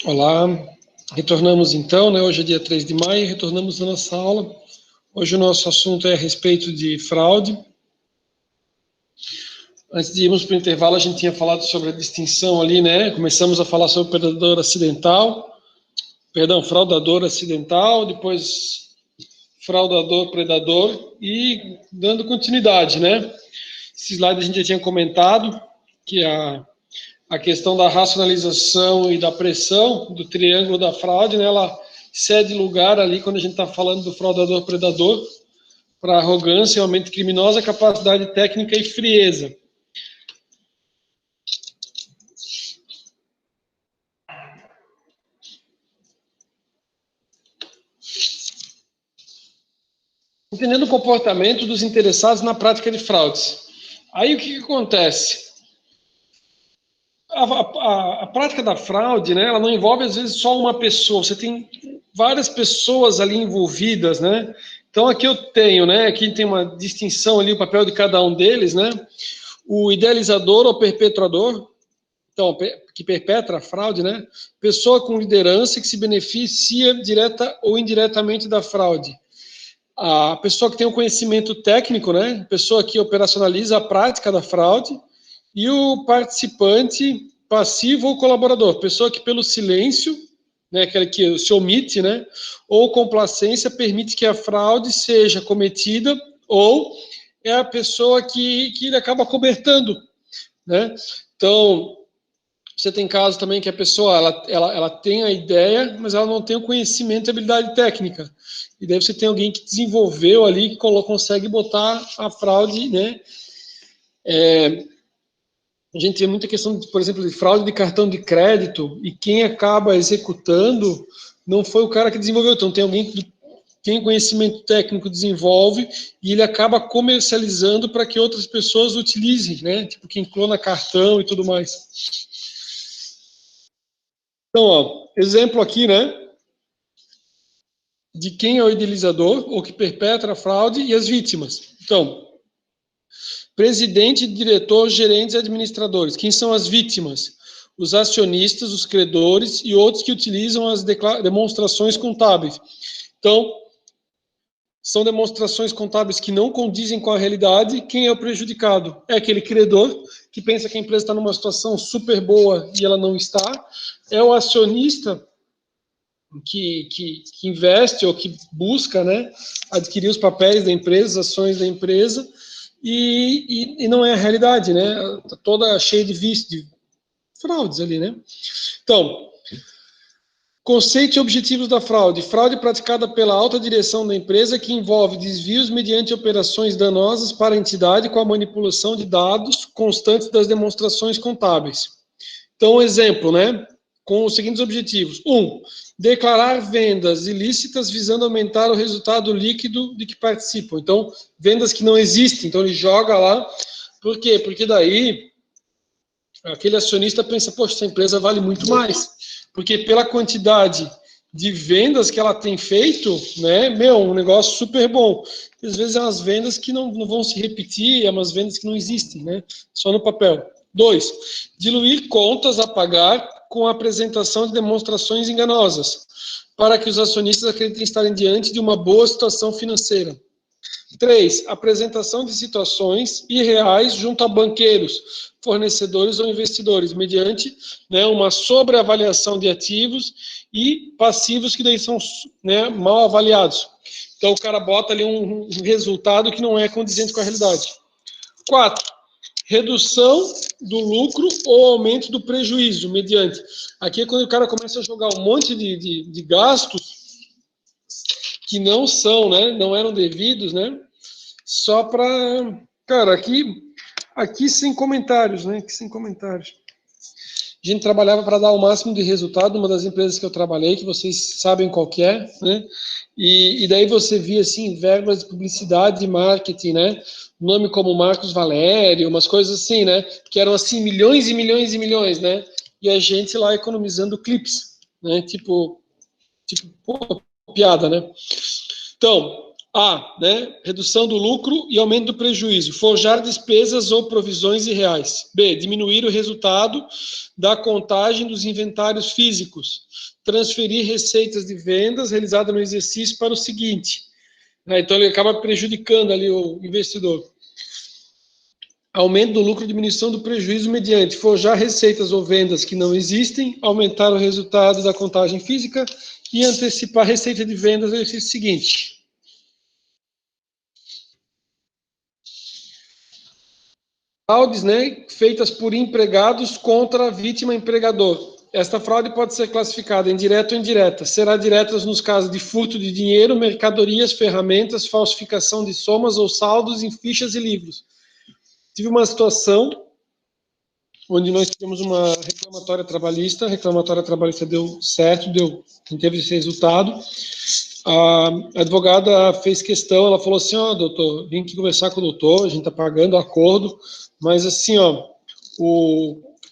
Olá, retornamos então, né? Hoje é dia 3 de maio, retornamos à nossa aula. Hoje o nosso assunto é a respeito de fraude. Antes de irmos para o intervalo, a gente tinha falado sobre a distinção ali, né? Começamos a falar sobre fraudador acidental, depois fraudador predador e dando continuidade, né? Esse slide a gente já tinha comentado, que a questão da racionalização e da pressão do triângulo da fraude, né, ela cede lugar ali, quando a gente está falando do fraudador predador, para arrogância, aumento criminosa, capacidade técnica e frieza. Entendendo o comportamento dos interessados na prática de fraudes. Aí o que acontece? A prática da fraude, né, ela não envolve, às vezes, só uma pessoa. Você tem várias pessoas ali envolvidas, né? Então, aqui eu tenho, né? Aqui tem uma distinção ali, o papel de cada um deles, né? O idealizador ou perpetuador, então, que perpetra a fraude, né? Pessoa com liderança que se beneficia direta ou indiretamente da fraude. A pessoa que tem o conhecimento técnico, né? Pessoa que operacionaliza a prática da fraude. E o participante passivo ou colaborador, pessoa que pelo silêncio, né, aquele que se omite, né, ou complacência permite que a fraude seja cometida, ou é a pessoa que ele acaba cobertando, né? Então, você tem casos também que a pessoa ela tem a ideia, mas ela não tem o conhecimento e habilidade técnica. E daí você tem alguém que desenvolveu ali, que consegue botar a fraude, né? A gente tem muita questão, por exemplo, de fraude de cartão de crédito, e quem acaba executando não foi o cara que desenvolveu. Então, tem alguém que tem conhecimento técnico, desenvolve, e ele acaba comercializando para que outras pessoas utilizem, né? Tipo, quem clona cartão e tudo mais. Então, ó, exemplo aqui, né? De quem é o idealizador, ou que perpetra a fraude, e as vítimas. Então, presidente, diretor, gerentes e administradores. Quem são as vítimas? Os acionistas, os credores e outros que utilizam as demonstrações contábeis. Então, são demonstrações contábeis que não condizem com a realidade. Quem é o prejudicado? É aquele credor que pensa que a empresa está numa situação super boa e ela não está. É o acionista que investe ou que busca, né, adquirir os papéis da empresa, as ações da empresa, e não é a realidade, né? Tá toda cheia de vícios, de fraudes ali, né? Então, conceito e objetivos da fraude. Fraude praticada pela alta direção da empresa que envolve desvios mediante operações danosas para a entidade com a manipulação de dados constantes das demonstrações contábeis. Então, exemplo, né? Com os seguintes objetivos. 1. Declarar vendas ilícitas visando aumentar o resultado líquido de que participam. Então, vendas que não existem. Então, ele joga lá. Por quê? Porque daí aquele acionista pensa, poxa, essa empresa vale muito mais. Porque pela quantidade de vendas que ela tem feito, né, um negócio super bom. Às vezes é umas vendas que não vão se repetir, é umas vendas que não existem, né, só no papel. 2. Diluir contas a pagar com a apresentação de demonstrações enganosas, para que os acionistas acreditem estarem diante de uma boa situação financeira. 3. Apresentação de situações irreais junto a banqueiros, fornecedores ou investidores, mediante, né, uma sobreavaliação de ativos e passivos que daí são, né, mal avaliados. Então, o cara bota ali um resultado que não é condizente com a realidade. 4. Redução do lucro ou aumento do prejuízo, mediante. Aqui é quando o cara começa a jogar um monte de gastos que não são, né, não eram devidos, né, só para... Cara, aqui sem comentários, né, aqui sem comentários. A gente trabalhava para dar o máximo de resultado, uma das empresas que eu trabalhei, que vocês sabem qual que é, né, e daí você via, assim, verbas de publicidade e marketing, né, nome como Marcos Valério, umas coisas assim, né, que eram, assim, milhões e milhões e milhões, né, e a gente lá economizando clips, né, tipo, pô, piada, né. Então, A, né, redução do lucro e aumento do prejuízo, forjar despesas ou provisões irreais. B, diminuir o resultado da contagem dos inventários físicos, transferir receitas de vendas realizadas no exercício para o seguinte. Então, ele acaba prejudicando ali o investidor. Aumento do lucro, diminuição do prejuízo mediante forjar receitas ou vendas que não existem, aumentar o resultado da contagem física e antecipar a receita de vendas no exercício seguinte. Fraudes, né, feitas por empregados contra a vítima empregador. Esta fraude pode ser classificada em direta ou indireta. Será direta nos casos de furto de dinheiro, mercadorias, ferramentas, falsificação de somas ou saldos em fichas e livros. Tive uma situação onde nós tivemos uma reclamatória trabalhista. A reclamatória trabalhista deu certo, teve esse resultado. A advogada fez questão, ela falou assim, doutor, vim aqui conversar com o doutor, a gente está pagando o acordo, mas assim,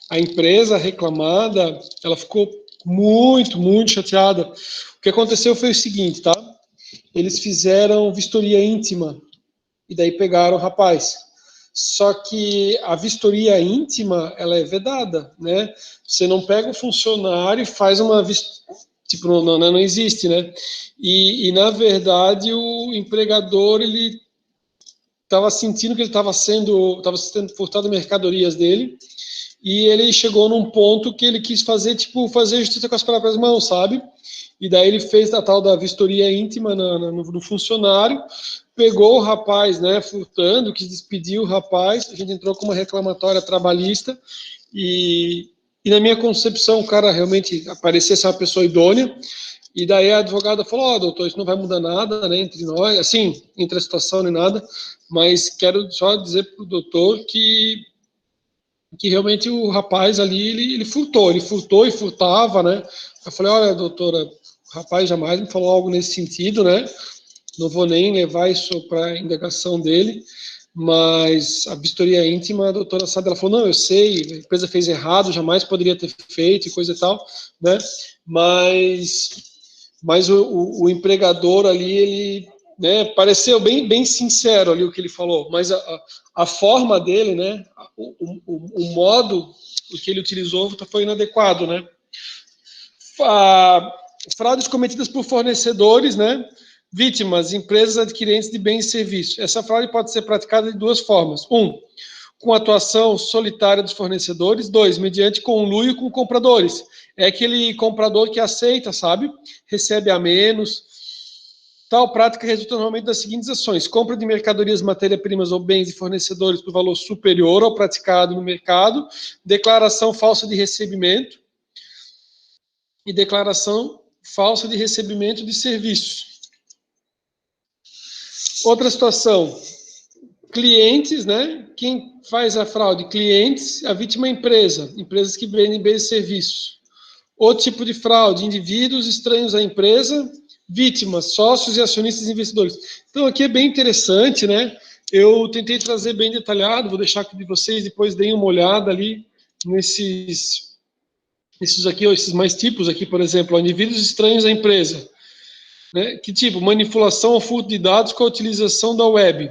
a empresa reclamada, ela ficou muito, muito chateada. O que aconteceu foi o seguinte, tá? Eles fizeram vistoria íntima, e daí pegaram o rapaz. Só que a vistoria íntima, ela é vedada, né? Você não pega o funcionário e faz uma vistoria, tipo, não existe, né? E, na verdade, o empregador, ele estava sentindo que ele estava sendo furtado mercadorias dele, e ele chegou num ponto que ele quis fazer justiça com as próprias mãos, sabe? E daí ele fez a tal da vistoria íntima no funcionário, pegou o rapaz, né, furtando, quis despedir o rapaz, a gente entrou com uma reclamatória trabalhista, e na minha concepção o cara realmente parecia ser uma pessoa idônea, e daí a advogada falou, doutor, isso não vai mudar nada, né, entre nós, assim, entre a situação nem nada, mas quero só dizer para o doutor que realmente o rapaz ali, ele furtou e furtava, né? Eu falei, olha, doutora, o rapaz jamais me falou algo nesse sentido, né? Não vou nem levar isso para a indagação dele, mas a vistoria íntima, a doutora sabe, ela falou, não, eu sei, a empresa fez errado, jamais poderia ter feito e coisa e tal, né? Mas o empregador ali, ele, né, pareceu bem sincero ali o que ele falou, mas a forma dele, né, o modo que ele utilizou foi inadequado, né? Fraudes cometidas por fornecedores, né? Vítimas, empresas adquirentes de bens e serviços. Essa fraude pode ser praticada de duas formas. Com atuação solitária dos fornecedores. 2, mediante conluio com compradores. É aquele comprador que aceita, sabe? Recebe a menos. Tal prática resulta normalmente das seguintes ações: compra de mercadorias, matérias-primas ou bens de fornecedores por valor superior ao praticado no mercado, declaração falsa de recebimento e declaração falsa de recebimento de serviços. Outra situação, clientes, né? Quem faz a fraude? Clientes, a vítima é empresa, empresas que vendem bens e serviços. Outro tipo de fraude, indivíduos estranhos à empresa, vítimas, sócios e acionistas investidores. Então, aqui é bem interessante, né? Eu tentei trazer bem detalhado, vou deixar aqui de vocês, depois deem uma olhada ali nesses aqui, esses mais tipos aqui, por exemplo, indivíduos estranhos à empresa. Né? Que tipo? Manipulação ou furto de dados com a utilização da web.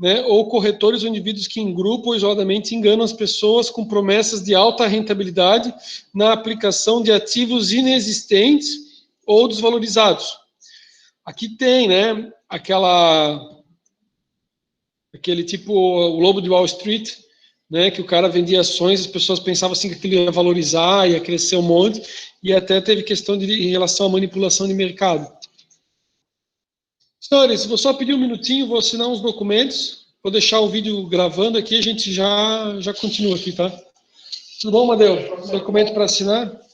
Né? Ou corretores ou indivíduos que em grupo ou isoladamente enganam as pessoas com promessas de alta rentabilidade na aplicação de ativos inexistentes ou desvalorizados. Aqui tem, né, aquele tipo, o lobo de Wall Street, né, que o cara vendia ações, as pessoas pensavam assim que aquilo ia valorizar, ia crescer um monte, e até teve questão em relação à manipulação de mercado. Senhores, vou só pedir um minutinho, vou assinar uns documentos, vou deixar o vídeo gravando aqui, a gente já continua aqui, tá? Tudo bom, Madeu? Documento para assinar?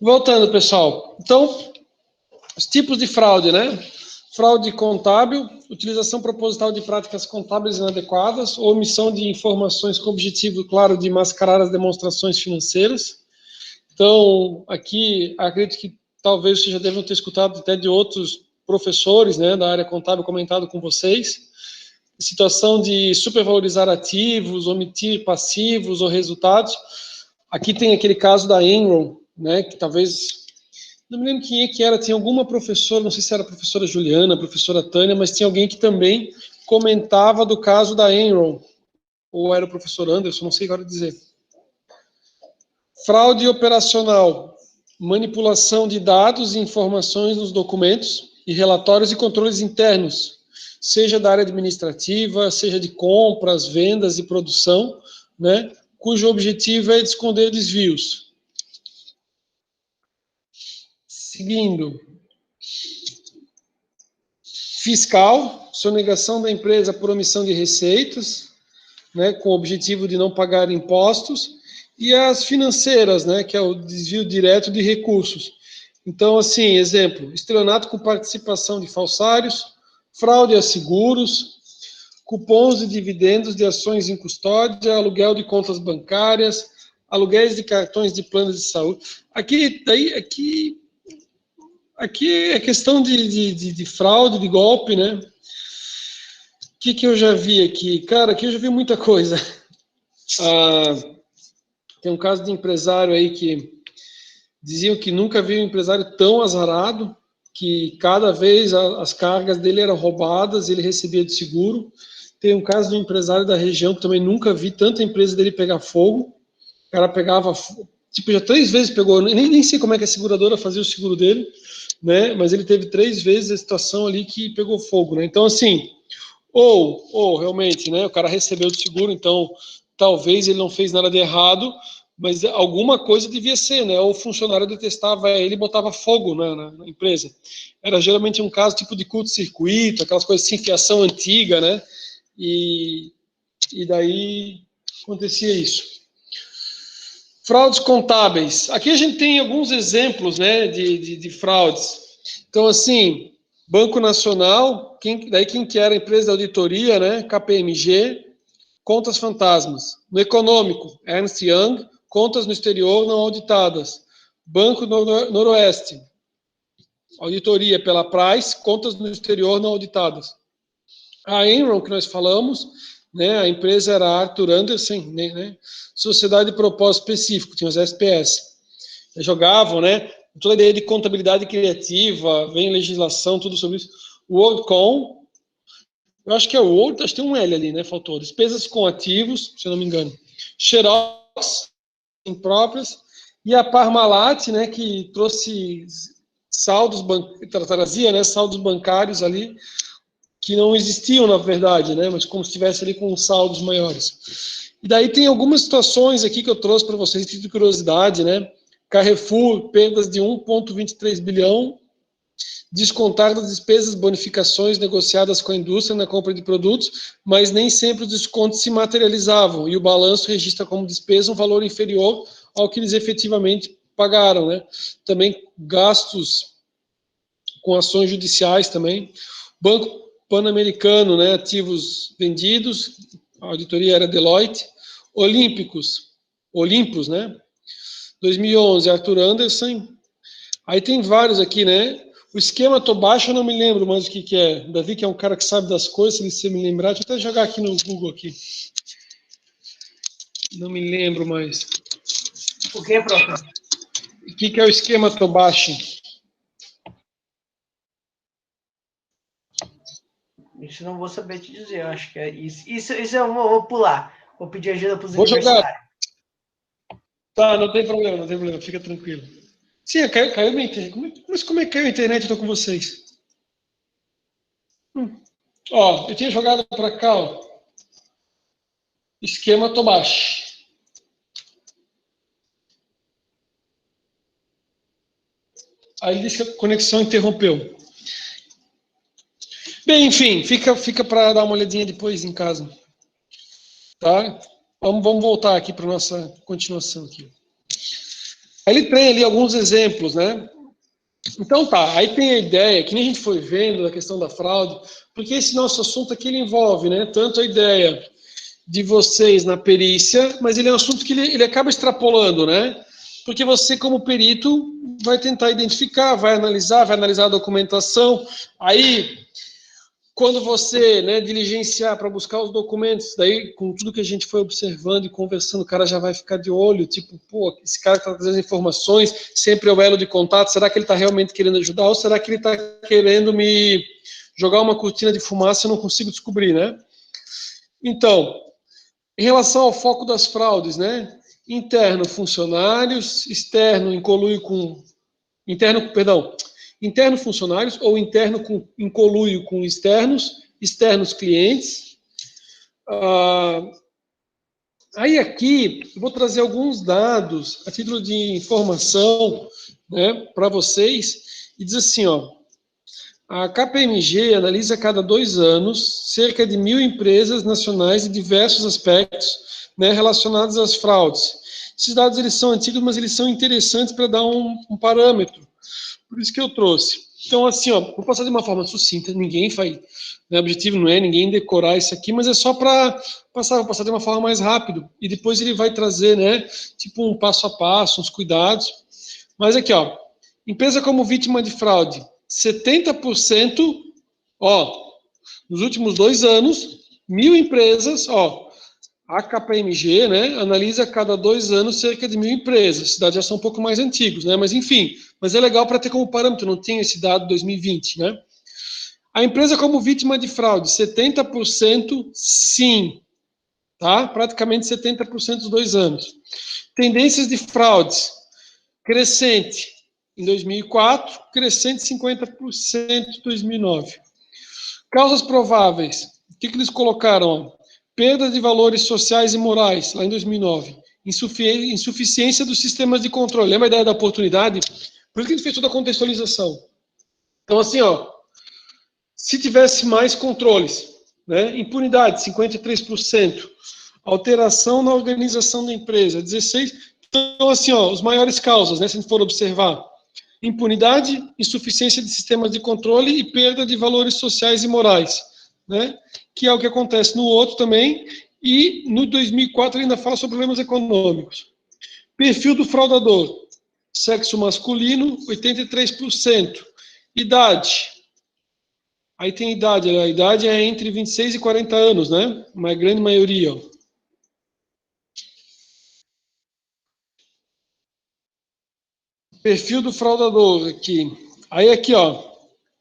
Voltando, pessoal. Então, Os tipos de fraude, né? Fraude contábil, utilização proposital de práticas contábeis inadequadas, ou omissão de informações com o objetivo, claro, de mascarar as demonstrações financeiras. Então, aqui, acredito que talvez vocês já devem ter escutado até de outros professores, né, da área contábil comentado com vocês, situação de supervalorizar ativos, omitir passivos ou resultados. Aqui tem aquele caso da Enron, né, que talvez, não me lembro quem é que era, tinha alguma professora, não sei se era a professora Juliana, a professora Tânia, mas tinha alguém que também comentava do caso da Enron, ou era o professor Anderson, não sei agora dizer. Fraude operacional, manipulação de dados e informações nos documentos e relatórios e controles internos, seja da área administrativa, seja de compras, vendas e produção, né, cujo objetivo é de esconder desvios. Seguindo. Fiscal, sonegação da empresa por omissão de receitas, né, com o objetivo de não pagar impostos, e as financeiras, né, que é o desvio direto de recursos. Então, assim, exemplo, estelionato com participação de falsários, fraude a seguros, cupons de dividendos de ações em custódia, aluguel de contas bancárias, aluguéis de cartões de planos de saúde. Aqui é questão de fraude, de golpe, né? O que eu já vi aqui? Cara, aqui eu já vi muita coisa. Tem um caso de empresário aí que diziam que nunca viu um empresário tão azarado, que cada vez as cargas dele eram roubadas, ele recebia de seguro. Tem um caso de um empresário da região que também nunca vi tanta empresa dele pegar fogo. O cara pegava, tipo, já 3 vezes pegou, nem sei como é que a seguradora fazia o seguro dele, né? Mas ele teve 3 vezes a situação ali que pegou fogo, né? Então, assim, ou realmente, né? O cara recebeu o seguro, então talvez ele não fez nada de errado, mas alguma coisa devia ser, né? Ou o funcionário detestava ele e botava fogo na empresa. Era geralmente um caso tipo de curto-circuito, aquelas coisas assim, fiação antiga, né? E daí acontecia isso. Fraudes contábeis. Aqui a gente tem alguns exemplos, né, de fraudes. Então, assim, Banco Nacional, daí quem que era a empresa de auditoria, né, KPMG, contas fantasmas. No econômico, Ernst Young, contas no exterior não auditadas. Banco Noroeste, auditoria pela Price, contas no exterior não auditadas. A Enron, que nós falamos, né, a empresa era Arthur Andersen, né, sociedade de propósito específico, tinha os SPS. Eles jogavam, né, toda a ideia de contabilidade criativa, vem legislação, tudo sobre isso. WorldCom, eu acho que é o World, acho que tem um L ali, né, faltou. Despesas com ativos, se eu não me engano. Xerox, impróprias. E a Parmalat, né, que trouxe saldos, trazia, né, saldos bancários ali, que não existiam, na verdade, né? Mas como se estivesse ali com saldos maiores. E daí tem algumas situações aqui que eu trouxe para vocês, de curiosidade, né? Carrefour, perdas de 1,23 bilhão, descontar das despesas, bonificações negociadas com a indústria na compra de produtos, mas nem sempre os descontos se materializavam, e o balanço registra como despesa um valor inferior ao que eles efetivamente pagaram, né? Também gastos com ações judiciais também. Banco Pan-Americano, né, ativos vendidos, a auditoria era Deloitte. Olympus, né, 2011, Arthur Andersen. Aí tem vários aqui, né, o esquema Tobashi eu não me lembro mais o que é. Davi, que é um cara que sabe das coisas, se você me lembrar, deixa eu até jogar aqui no Google aqui. Não me lembro mais. O que, professor? O que é o esquema Tobashi? Isso não vou saber te dizer, eu acho que é isso. Isso eu vou pular. Vou pedir ajuda para os Vou universitários. jogar. Tá, não tem problema, fica tranquilo. Sim, caiu minha internet. Como é que caiu a internet? Eu tô com vocês. Ó, eu tinha jogado para cá, ó. Esquema Tobashi. Aí ele disse que a conexão interrompeu. Bem, enfim, fica para dar uma olhadinha depois em casa. Tá? Vamos voltar aqui para nossa continuação aqui. Aí ele tem ali alguns exemplos, né? Então tá, aí tem a ideia, que nem a gente foi vendo da questão da fraude, porque esse nosso assunto aqui ele envolve, né, tanto a ideia de vocês na perícia, mas ele é um assunto que ele acaba extrapolando, né? Porque você, como perito, vai tentar identificar, vai analisar a documentação, aí quando você, né, diligenciar para buscar os documentos, daí com tudo que a gente foi observando e conversando, o cara já vai ficar de olho, tipo, pô, esse cara está trazendo informações, sempre é o elo de contato, será que ele está realmente querendo ajudar ou será que ele está querendo me jogar uma cortina de fumaça e eu não consigo descobrir, né? Então, em relação ao foco das fraudes, né? Interno, funcionários, externo, em conluio com... Interno funcionários ou interno em conluio com externos clientes. Aí aqui eu vou trazer alguns dados a título de informação, né, para vocês, e diz assim, ó, a KPMG analisa a cada 2 anos cerca de 1.000 empresas nacionais de diversos aspectos, né, relacionados às fraudes. Esses dados eles são antigos, mas eles são interessantes para dar um parâmetro. Por isso que eu trouxe. Então, assim, ó, vou passar de uma forma sucinta, ninguém faz. Né, o objetivo não é ninguém decorar isso aqui, mas é só para vou passar de uma forma mais rápido. E depois ele vai trazer, né, tipo um passo a passo, uns cuidados. Mas aqui, ó, empresa como vítima de fraude, 70%, ó, nos últimos 2 anos, 1.000 empresas, ó, a KPMG, né, analisa a cada 2 anos cerca de 1.000 empresas. Esses dados já são um pouco mais antigos, né, mas enfim, mas é legal para ter como parâmetro, não tem esse dado 2020, né. A empresa como vítima de fraude, 70% sim, tá? Praticamente 70% dos 2 anos. Tendências de fraudes, crescente em 2004, crescente 50% em 2009. Causas prováveis, o que eles colocaram? Perda de valores sociais e morais, lá em 2009. Insuficiência dos sistemas de controle. Lembra a ideia da oportunidade? Por isso que a gente fez toda a contextualização. Então, assim, ó, se tivesse mais controles, né? Impunidade, 53%. Alteração na organização da empresa, 16%. Então, assim, ó, os maiores causas, né, se a gente for observar, impunidade, insuficiência de sistemas de controle e perda de valores sociais e morais, né? Que é o que acontece no outro também, e no 2004 ele ainda fala sobre problemas econômicos. Perfil do fraudador, sexo masculino, 83%. Idade, aí tem idade, a idade é entre 26 e 40 anos, né? Uma grande maioria, ó. Perfil do fraudador aqui. Aí aqui, ó,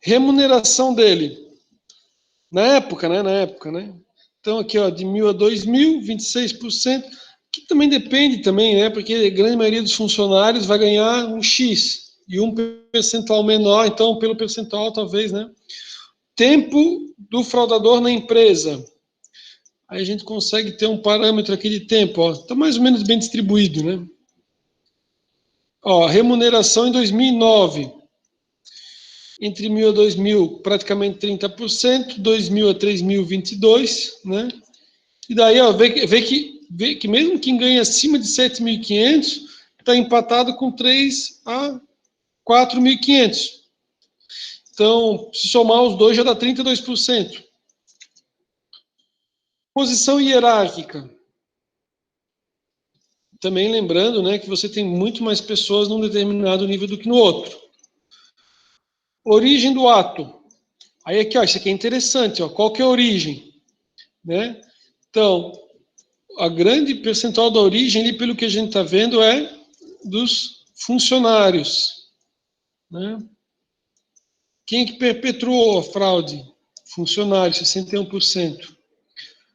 remuneração dele. Na época, né? Então aqui, ó, de 1.000 a 2.000, 26%, que também depende também, né? Porque a grande maioria dos funcionários vai ganhar um X e um percentual menor, então pelo percentual talvez, né? Tempo do fraudador na empresa. Aí a gente consegue ter um parâmetro aqui de tempo, ó. Está mais ou menos bem distribuído, né? Ó, remuneração em 2009. Entre 1.000 a 2.000, praticamente 30%, 2.000 a 3.000, 22%, né? E daí, ó, vê que mesmo quem ganha acima de 7.500 está empatado com 3 a 4.500. Então, se somar os dois, já dá 32%. Posição hierárquica. Também lembrando, né, que você tem muito mais pessoas num determinado nível do que no outro. Origem do ato. Aí aqui, ó, isso aqui é interessante, ó, qual que é a origem? Né? Então, a grande percentual da origem, pelo que a gente está vendo, é dos funcionários. Né? Quem é que perpetuou a fraude? Funcionários, 61%.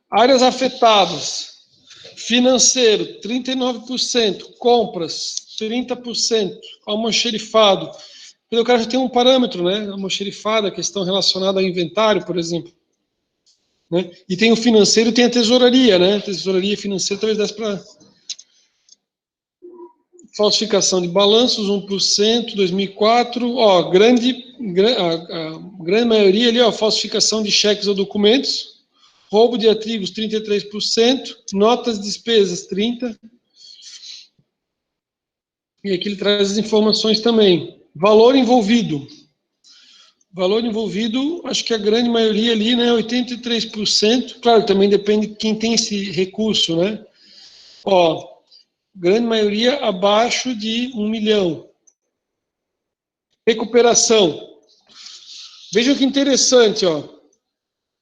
Áreas afetadas. Financeiro, 39%. Compras, 30%. Almoxerifado. O cara já tem um parâmetro, né? Almoxerifado, a questão relacionada ao inventário, por exemplo. Né? E tem o financeiro, tem a tesouraria, né? Tesouraria financeira talvez desse para falsificação de balanços, 1%, 2004, ó, a grande maioria ali, ó, falsificação de cheques ou documentos, roubo de artigos, 33%, notas de despesas, 30%, e aqui ele traz as informações também. Valor envolvido. Valor envolvido, acho que a grande maioria ali, né, 83%. Claro, também depende de quem tem esse recurso, né? Ó, grande maioria abaixo de 1 milhão. Recuperação. Vejam que interessante, ó.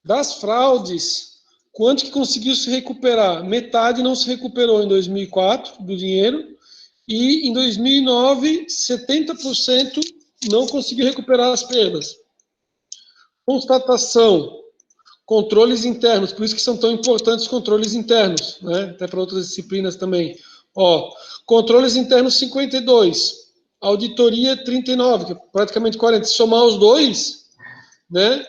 Das fraudes, quanto que conseguiu se recuperar? Metade não se recuperou em 2004 do dinheiro e em 2009, 70% não conseguiu recuperar as perdas. Constatação. Controles internos, por isso que são tão importantes os controles internos, né? Até para outras disciplinas também. Ó, controles internos 52, auditoria 39, que é praticamente 40. Se somar os dois, né?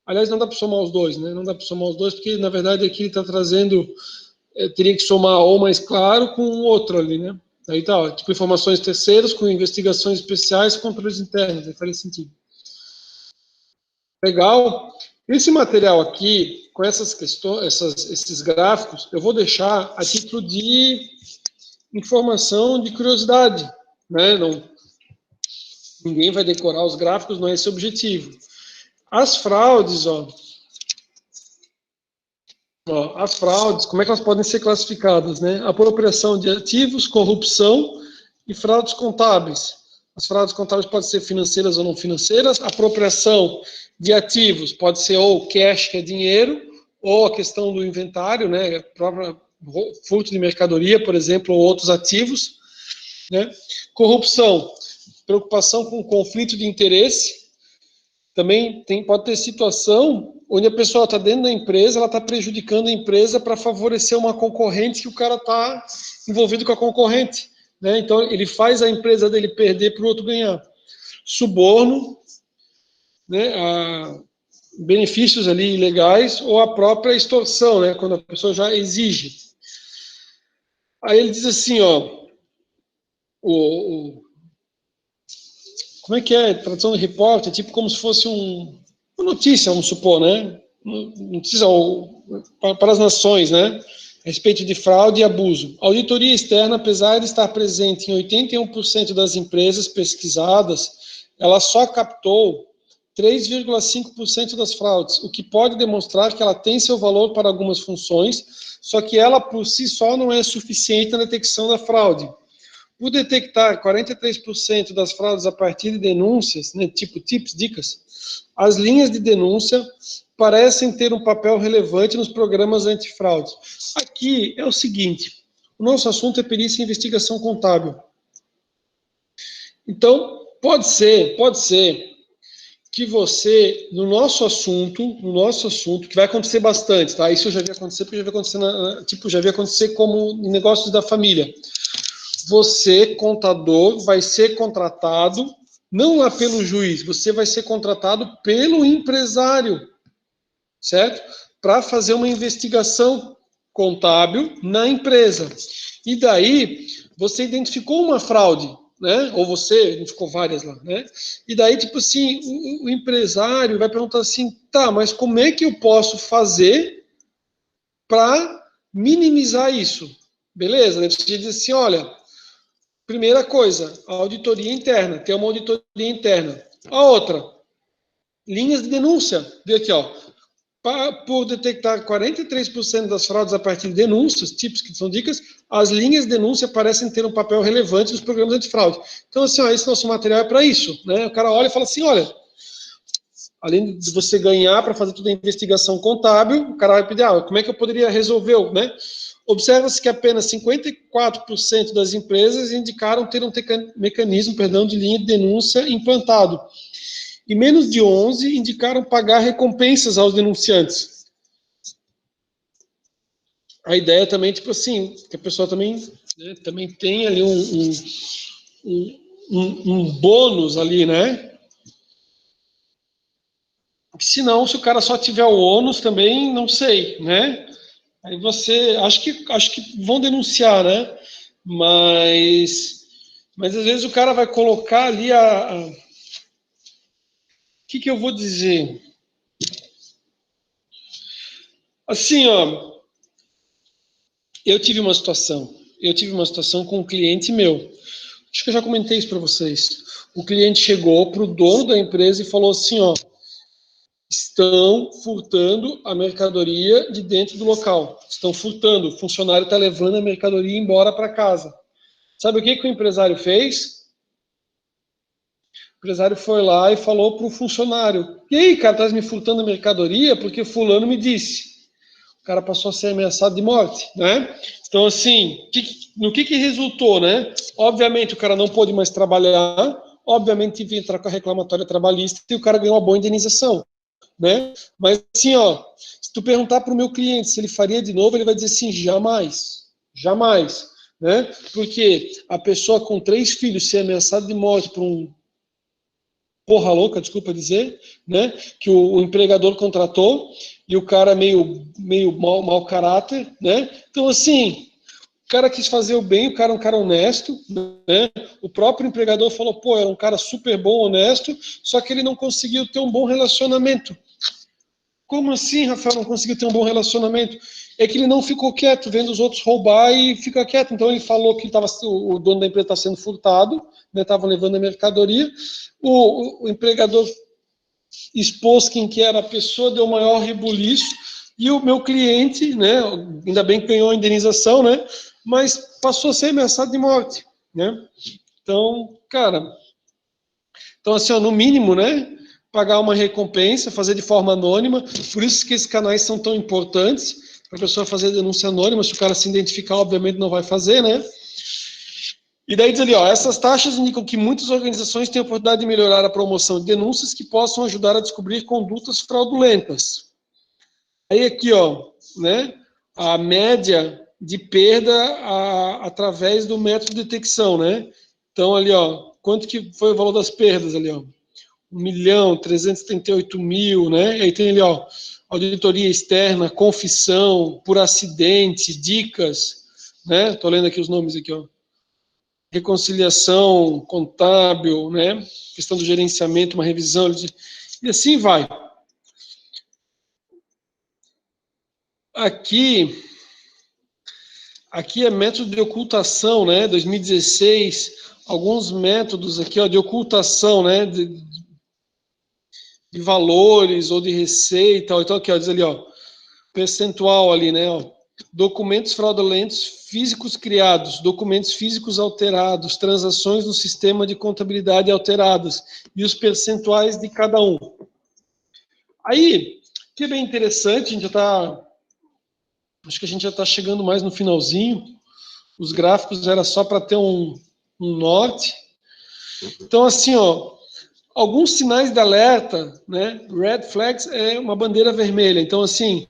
Aliás, não dá para somar os dois, né? Não dá para somar os dois, porque na verdade aqui ele está trazendo, teria que somar ou mais claro com o outro ali, né? Aí tá, ó, tipo informações terceiras com investigações especiais, controles internos, aí faria sentido. Legal. Esse material aqui, com essas questões, esses gráficos, eu vou deixar a título de informação, de curiosidade, né? Não, ninguém vai decorar os gráficos, não é esse o objetivo. As fraudes, ó, as fraudes, como é que elas podem ser classificadas, né? Apropriação de ativos, corrupção e fraudes contábeis. As fraudes contábeis podem ser financeiras ou não financeiras. Apropriação de ativos pode ser ou cash, que é dinheiro, ou a questão do inventário, né? Furto de mercadoria, por exemplo, ou outros ativos, né? Corrupção, preocupação com conflito de interesse. Também pode ter situação onde a pessoa está dentro da empresa, ela está prejudicando a empresa para favorecer uma concorrente que o cara está envolvido com a concorrente, né? Então, ele faz a empresa dele perder para o outro ganhar. Suborno, né? Benefícios ali ilegais ou a própria extorsão, né? Quando a pessoa já exige. Aí ele diz assim, ó, como é que é? Tradução de repórter, tipo como se fosse uma notícia, vamos supor, né? Notícia para as nações, né? A respeito de fraude e abuso. A auditoria externa, apesar de estar presente em 81% das empresas pesquisadas, ela só captou 3,5% das fraudes, o que pode demonstrar que ela tem seu valor para algumas funções, só que ela por si só não é suficiente na detecção da fraude. Por detectar 43% das fraudes a partir de denúncias, né, tipo tips, dicas, as linhas de denúncia parecem ter um papel relevante nos programas antifraude. Aqui é o seguinte, o nosso assunto é perícia e investigação contábil. Então, pode ser que você, no nosso assunto, que vai acontecer bastante, tá? Isso eu já vi acontecer, porque já vi acontecer, já vi acontecer como em negócios da família. Você, contador, vai ser contratado, não lá pelo juiz, você vai ser contratado pelo empresário, certo? Para fazer uma investigação contábil na empresa. E daí, você identificou uma fraude, né? Ou você identificou várias lá, né? E daí, tipo assim, o empresário vai perguntar assim, tá, mas como é que eu posso fazer para minimizar isso? Beleza? Daí você diz assim, olha, primeira coisa, a auditoria interna, tem uma auditoria interna. A outra, linhas de denúncia. Vê aqui, ó. Por detectar 43% das fraudes a partir de denúncias, tipos que são dicas, as linhas de denúncia parecem ter um papel relevante nos programas antifraude. Então, assim, ó, esse nosso material é para isso, né? O cara olha e fala assim, olha, além de você ganhar para fazer toda a investigação contábil, o cara vai pedir, como é que eu poderia resolver, né? Observa-se que apenas 54% das empresas indicaram ter um mecanismo, de linha de denúncia implantado. E menos de 11 indicaram pagar recompensas aos denunciantes. A ideia também, tipo assim, que a pessoa também, né, também tem ali um bônus ali, né? Senão, se o cara só tiver o ônus também, não sei, né? Aí você, acho que vão denunciar, né? Mas às vezes o cara vai colocar ali o que eu vou dizer? Assim, ó, eu tive uma situação com um cliente meu. Acho que eu já comentei isso para vocês. O cliente chegou para o dono da empresa e falou assim, ó, estão furtando a mercadoria de dentro do local. Estão furtando. O funcionário está levando a mercadoria embora para casa. Sabe o que o empresário fez? O empresário foi lá e falou para o funcionário, e aí, cara, estás me furtando a mercadoria porque fulano me disse. O cara passou a ser ameaçado de morte, né? Então, assim, no que resultou, né? Obviamente, o cara não pôde mais trabalhar, obviamente, teve que entrar com a reclamatória trabalhista e o cara ganhou uma boa indenização, né? Mas, assim, ó, se tu perguntar para o meu cliente se ele faria de novo, ele vai dizer assim, jamais, jamais, né? Porque a pessoa com 3 filhos ser ameaçada de morte por um porra louca, desculpa dizer, né? Que o empregador contratou e o cara meio mau caráter, né? Então, assim, o cara quis fazer o bem, o cara é um cara honesto, né? O próprio empregador falou, pô, era um cara super bom, honesto, só que ele não conseguiu ter um bom relacionamento. Como assim, Rafael, não conseguiu ter um bom relacionamento? É que ele não ficou quieto, vendo os outros roubar e fica quieto. Então ele falou que o dono da empresa estava sendo furtado, estava levando a mercadoria. O empregador expôs quem que era a pessoa, deu maior rebuliço. E o meu cliente, né, ainda bem que ganhou a indenização, né, mas passou a ser ameaçado de morte, né? Então, cara, então assim, ó, no mínimo, né, pagar uma recompensa, fazer de forma anônima, por isso que esses canais são tão importantes, para a pessoa fazer denúncia anônima, se o cara se identificar, obviamente não vai fazer, né? E daí diz ali, ó, essas taxas indicam que muitas organizações têm a oportunidade de melhorar a promoção de denúncias que possam ajudar a descobrir condutas fraudulentas. Aí aqui, ó, né, a média de perda através do método de detecção, né? Então ali, ó, quanto que foi o valor das perdas ali, ó? 1.338.000, né? E aí tem ali, ó, auditoria externa, confissão, por acidente, dicas, né? Tô lendo aqui os nomes aqui, ó. Reconciliação contábil, né? Questão do gerenciamento, uma revisão, e assim vai. Aqui é método de ocultação, né? 2016, alguns métodos aqui, ó, de ocultação, né? De valores ou de receita, então aqui, ó, diz ali, ó, percentual ali, né? Ó, documentos fraudulentos físicos criados, documentos físicos alterados, transações no sistema de contabilidade alteradas e os percentuais de cada um. Aí, que é bem interessante, a gente já está, acho que a gente já está chegando mais no finalzinho. Os gráficos era só para ter um norte. Então, assim, ó, alguns sinais de alerta, né? Red flags é uma bandeira vermelha. Então, assim,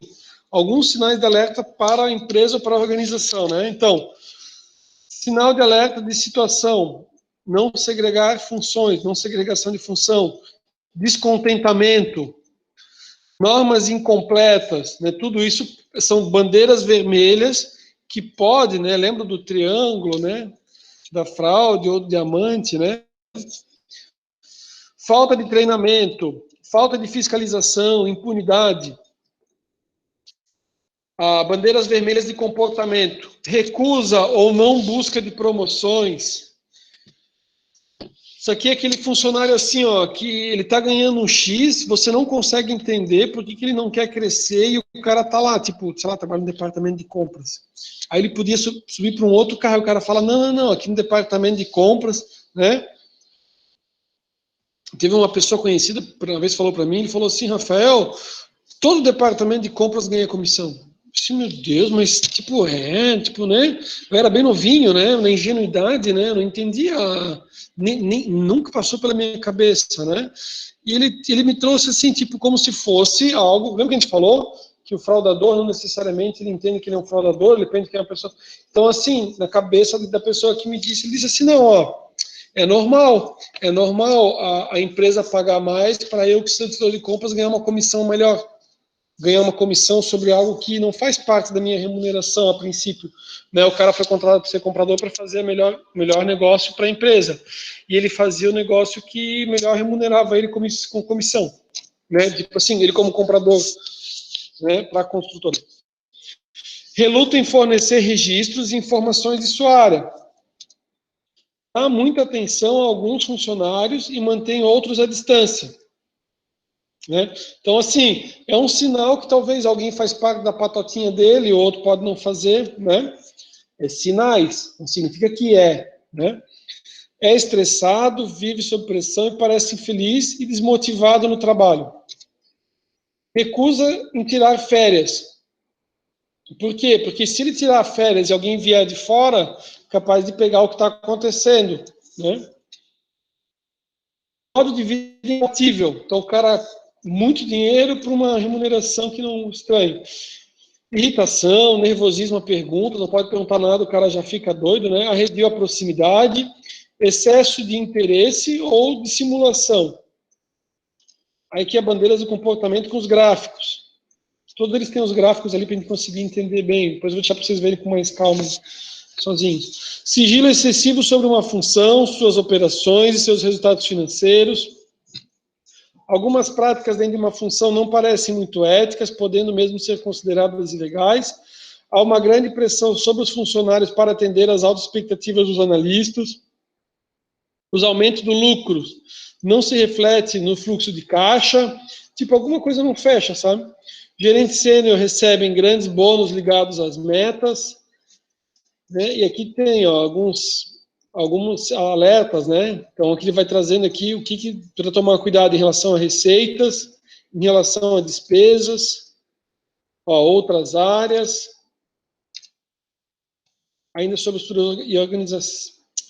alguns sinais de alerta para a empresa ou para a organização, né? Então, sinal de alerta de situação, não segregar funções, não segregação de função, descontentamento, normas incompletas, né? Tudo isso são bandeiras vermelhas que pode, né? Lembra do triângulo, né? Da fraude ou do diamante, né? Falta de treinamento, falta de fiscalização, impunidade. Bandeiras vermelhas de comportamento, recusa ou não busca de promoções. Isso aqui é aquele funcionário assim, ó, que ele tá ganhando um X, você não consegue entender por que ele não quer crescer e o cara tá lá, tipo, sei lá, trabalha no departamento de compras. Aí ele podia subir para um outro carro, e o cara fala, não, aqui no departamento de compras, né? Teve uma pessoa conhecida, uma vez falou para mim, ele falou assim, Rafael, todo departamento de compras ganha comissão. Sim, meu Deus, mas tipo, né? Eu era bem novinho, né? Na ingenuidade, né? Eu não entendia, nunca passou pela minha cabeça, né? E ele me trouxe assim, tipo, como se fosse algo. Lembra que a gente falou que o fraudador não necessariamente ele entende que ele é um fraudador, ele entende que é uma pessoa. Então, assim, na cabeça da pessoa que me disse, ele disse assim, não, ó, é normal a empresa pagar mais para eu, que sou gestor de compras, ganhar uma comissão melhor. Ganhar uma comissão sobre algo que não faz parte da minha remuneração a princípio. Né? O cara foi contratado para ser comprador para fazer melhor negócio para a empresa. E ele fazia o negócio que melhor remunerava ele com comissão. Né? Tipo assim, ele como comprador, né, para a construtora. Reluta em fornecer registros e informações de sua área. dá muita atenção a alguns funcionários e mantém outros à distância. Né? Então, assim, é um sinal que talvez alguém faz parte da patotinha dele, o outro pode não fazer, né? É sinais, não significa que é, né? É estressado, vive sob pressão e parece infeliz e desmotivado no trabalho. Recusa em tirar férias. Por quê? Porque se ele tirar férias e alguém vier de fora, capaz de pegar o que está acontecendo, né? Modo de vida incompatível. Então, o cara, muito dinheiro para uma remuneração que não estranha. Irritação, nervosismo a pergunta, não pode perguntar nada, o cara já fica doido, né? Arredio a proximidade, excesso de interesse ou dissimulação. Aí aqui a bandeiras do comportamento com os gráficos. Todos eles têm os gráficos ali para a gente conseguir entender bem. Depois eu vou deixar para vocês verem com mais calma, sozinhos. Sigilo excessivo sobre uma função, suas operações e seus resultados financeiros. Algumas práticas dentro de uma função não parecem muito éticas, podendo mesmo ser consideradas ilegais. Há uma grande pressão sobre os funcionários para atender às altas expectativas dos analistas. Os aumentos do lucro não se refletem no fluxo de caixa. Tipo, alguma coisa não fecha, sabe? Gerentes sênior recebem grandes bônus ligados às metas. Né? E aqui tem ó, alguns alertas, né? Então, aqui ele vai trazendo aqui o que para tomar cuidado em relação a receitas, em relação a despesas, ó, outras áreas, ainda sobre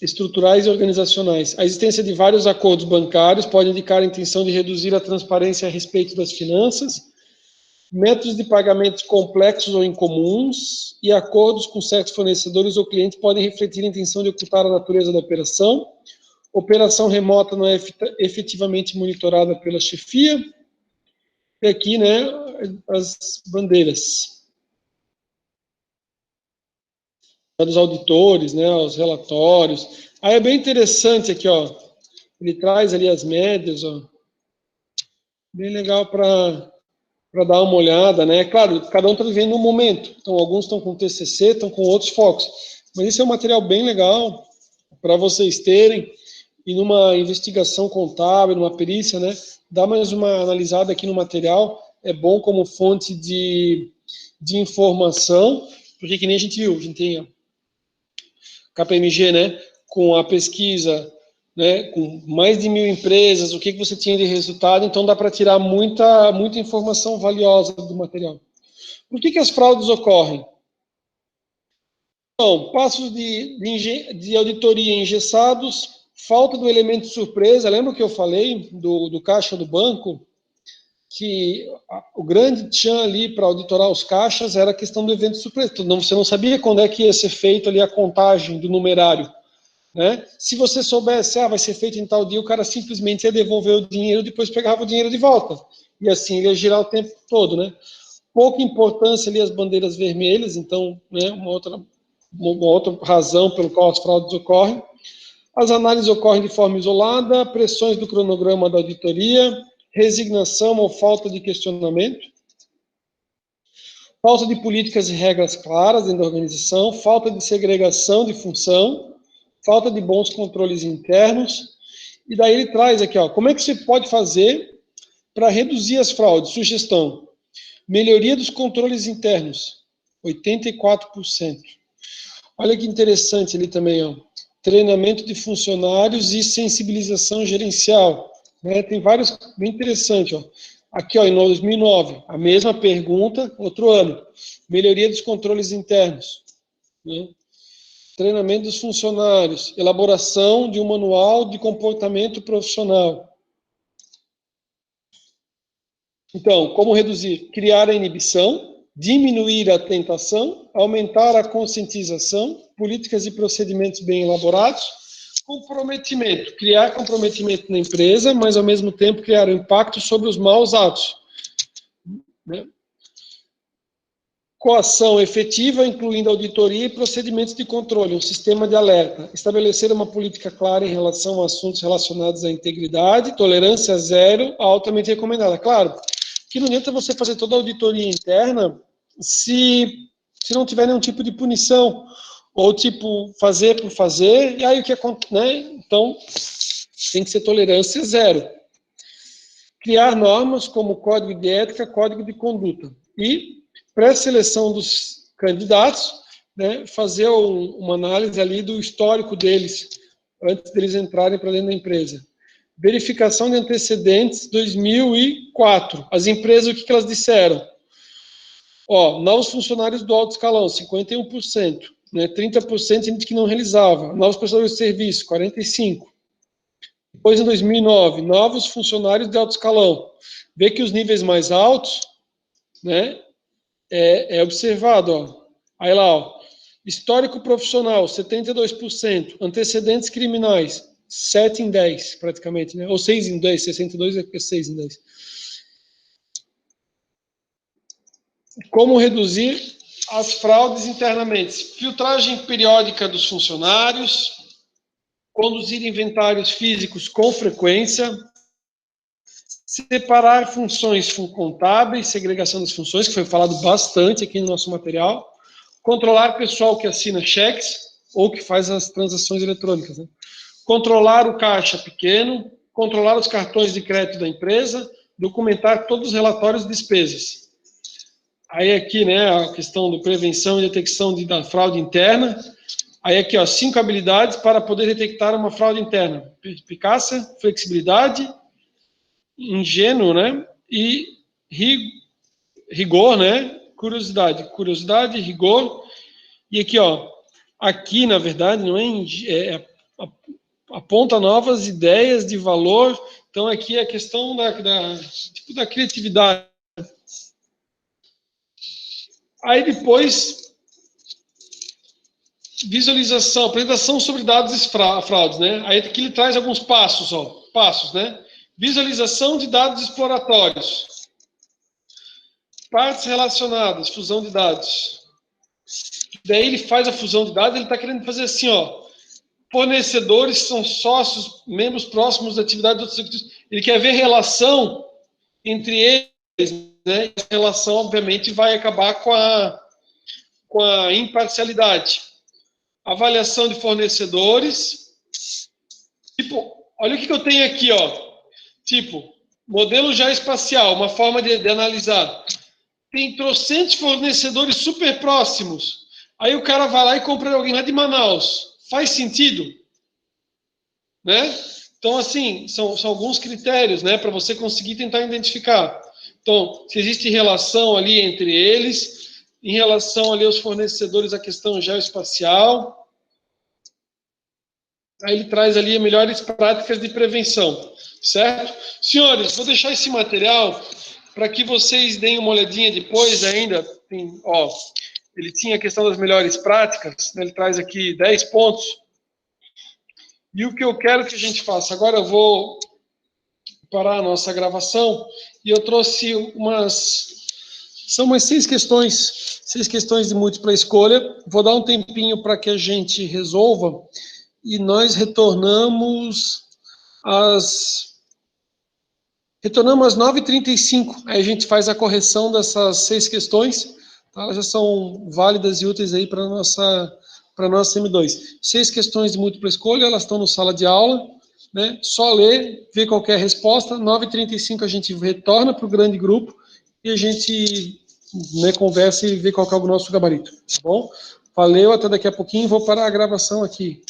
estruturais e organizacionais. A existência de vários acordos bancários pode indicar a intenção de reduzir a transparência a respeito das finanças, métodos de pagamentos complexos ou incomuns e acordos com certos fornecedores ou clientes podem refletir a intenção de ocultar a natureza da operação. Operação remota não é efetivamente monitorada pela chefia. E aqui, né, as bandeiras dos auditores, né, os relatórios. Aí é bem interessante aqui, ó. Ele traz ali as médias, ó. Bem legal para dar uma olhada, né? Claro, cada um está vivendo um momento. Então, alguns estão com TCC, estão com outros focos. Mas esse é um material bem legal para vocês terem. E numa investigação contábil, numa perícia, né? Dá mais uma analisada aqui no material. É bom como fonte de informação, porque que nem a gente viu, a gente tem a KPMG, né? Com a pesquisa, né, com mais de 1.000 empresas, o que você tinha de resultado, então dá para tirar muita informação valiosa do material. Por que as fraudes ocorrem? Então, passos de auditoria engessados, falta do elemento surpresa, lembra que eu falei do caixa do banco? Que o grande tchan ali para auditorar os caixas era a questão do evento surpresa. Você não sabia quando é que ia ser feito ali a contagem do numerário. Né? Se você soubesse, vai ser feito em tal dia, o cara simplesmente ia devolver o dinheiro, depois pegava o dinheiro de volta. E assim ele ia girar o tempo todo, né? Pouca importância ali as bandeiras vermelhas, então, né, uma outra razão pelo qual as fraudes ocorrem. As análises ocorrem de forma isolada, pressões do cronograma da auditoria, resignação ou falta de questionamento, falta de políticas e regras claras dentro da organização, falta de segregação de função, falta de bons controles internos, e daí ele traz aqui, ó, como é que você pode fazer para reduzir as fraudes? Sugestão, melhoria dos controles internos, 84%. Olha que interessante ali também, ó, treinamento de funcionários e sensibilização gerencial, né? Tem vários, bem interessante, ó. Aqui, ó, em 2009, a mesma pergunta, outro ano, melhoria dos controles internos, né? Treinamento dos funcionários, elaboração de um manual de comportamento profissional. Então, como reduzir? Criar a inibição, diminuir a tentação, aumentar a conscientização, políticas e procedimentos bem elaborados, comprometimento, criar comprometimento na empresa, mas ao mesmo tempo criar um impacto sobre os maus atos. Né? Coação efetiva, incluindo auditoria e procedimentos de controle, um sistema de alerta. Estabelecer uma política clara em relação a assuntos relacionados à integridade, tolerância zero, altamente recomendada. Claro, que não adianta você fazer toda a auditoria interna se não tiver nenhum tipo de punição, ou tipo, fazer por fazer, e aí o que acontece, né? Então, tem que ser tolerância zero. Criar normas como código de ética, código de conduta. E pré-seleção dos candidatos, né, fazer uma análise ali do histórico deles, antes deles entrarem para dentro da empresa. Verificação de antecedentes 2004. As empresas, o que elas disseram? Novos funcionários do alto escalão, 51%. Né, 30% gente que não realizava. Novos prestadores de serviço, 45%. Depois, em 2009, novos funcionários de alto escalão. Vê que os níveis mais altos, né, é observado. Ó. Aí lá, ó, histórico profissional, 72%. Antecedentes criminais, 7 em 10, praticamente. Né, ou 6 em 10, 62 é 6 em 10. Como reduzir as fraudes internamente? Filtragem periódica dos funcionários, conduzir inventários físicos com frequência, separar funções contábeis, segregação das funções, que foi falado bastante aqui no nosso material, controlar pessoal que assina cheques ou que faz as transações eletrônicas, né? Controlar o caixa pequeno, controlar os cartões de crédito da empresa, documentar todos os relatórios de despesas. Aí aqui, né, a questão de prevenção e detecção da fraude interna. Aí aqui, ó, 5 habilidades para poder detectar uma fraude interna. Eficácia, flexibilidade, ingênuo, né, e rigor, né, curiosidade, rigor. E aqui, ó, aqui, na verdade, não aponta novas ideias de valor. Então, aqui é a questão da criatividade. Aí depois, visualização, apresentação sobre dados e fraudes, né? Aí aqui ele traz alguns passos, ó, né? Visualização de dados exploratórios. Partes relacionadas, fusão de dados. Daí ele faz a fusão de dados, ele está querendo fazer assim, ó. Fornecedores são sócios, membros próximos da atividade dos outros executivos. Ele quer ver relação entre eles, né? E a relação, obviamente, vai acabar com a imparcialidade. Avaliação de fornecedores. Tipo, olha o que eu tenho aqui, ó. Tipo, modelo já espacial, uma forma de analisar. Tem trocentos fornecedores super próximos. Aí o cara vai lá e compra alguém lá de Manaus. Faz sentido? Né? Então, assim, são alguns critérios, né, para você conseguir tentar identificar. Então, se existe relação ali entre eles, em relação ali aos fornecedores, a questão geoespacial. Aí ele traz ali melhores práticas de prevenção, certo? Senhores, vou deixar esse material para que vocês deem uma olhadinha depois ainda. Tem, ó, ele tinha a questão das melhores práticas, né, ele traz aqui 10 pontos. E o que eu quero que a gente faça? Agora eu vou parar a nossa gravação e eu trouxe são umas 6 questões de múltipla escolha. Vou dar um tempinho para que a gente resolva e nós retornamos às 9h35. Aí a gente faz a correção dessas 6 questões, tá? Elas já são válidas e úteis aí para a nossa M2. 6 questões de múltipla escolha, elas estão no sala de aula, né? Só ler, ver qualquer resposta. 9h35 a gente retorna para o grande grupo e a gente, né, conversa e vê qual que é o nosso gabarito, tá bom? Valeu, até daqui a pouquinho. Vou parar a gravação aqui.